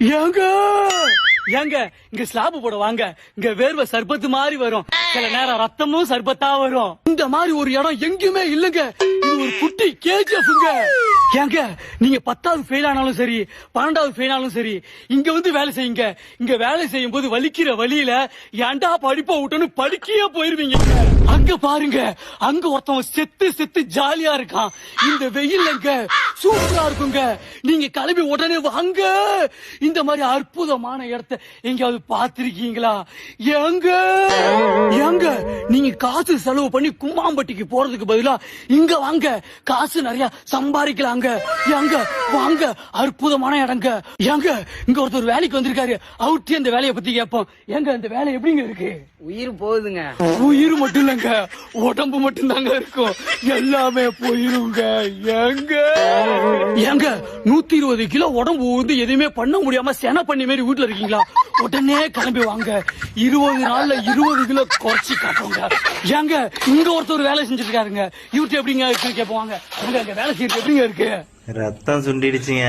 ஏங்க ஏங்க இங்க ஸ்லாப் போட வாங்க. இங்க வேர்வை சர்பத்து மாதிரி வரும், சில நேரம் ரத்தமும் சர்பத்தா வரும். இந்த மாதிரி ஒரு இடம் எங்கேயுமே இல்லங்க. இது ஒரு குட்டி கேஜிஎஃப்ங்க. ஏங்க நீங்க 10வது ஃபெயில் ஆனாலும் சரி, 12வது ஃபெயில் ஆனாலும் சரி, இங்க வந்து வேலை செய்யுங்க. இங்க வேலை செய்யும் போது வலிக்கிற வழியில ஏன்டா படிப்ப விட்டோன்னு படிக்கையே போயிருவீங்க. அங்க பாருங்க, அங்க ஒருத்தவன் செத்து செத்து ஜாலியா இருக்கான். இந்த வெயில்லங்க சூப்பரா இருக்குங்க. நீங்க கிளம்பி உடனே வாங்க. இந்த மாதிரி அற்புதமான இடத்த எங்கயாவது பாத்திருக்கீங்களா? ஏங்க ஏங்க நீங்க காசு செலவு பண்ணி கும்மாம்பட்டிக்கு போறதுக்கு பதிலா இங்க வாங்க, காசு நிறைய சம்பாதிக்கலாங்க. ஏங்க வாங்க, அற்புதமான இடங்க. ஏங்க இங்க ஒருத்தர் வேலைக்கு வந்திருக்காரு, அவர்கிட்ட இந்த வேலையை பத்தி கேட்போம். ஏங்க இந்த வேலை எப்படிங்க இருக்கு? உயிர் போகுதுங்க. உயிர் மட்டும் இல்லங்க, உடம்பு மட்டும் தாங்க இருக்கும், எல்லாமே போயிருங்க. ஏங்க ஏங்க 120 கிலோ உடம்பு வந்து எதுவுமே பண்ண முடியாம சென பண்ணி மாதிரி வீட்டுல இருக்கீங்களா? உடனே கிளம்பி வாங்க, 20 நாள்ல 20 கிலோ குறைச்சி காட்டுவாங்க. ஏங்க இங்க ஒருத்தர் வேலை செஞ்சுட்டு இருக்காருங்க, இவர்கிட்ட எப்படிங்க இருக்குன்னு கேட்பாங்க. அங்க வேலை செய்யறது எப்படிங்க இருக்கு? ரத்தம் சுண்டிடுச்சுங்க.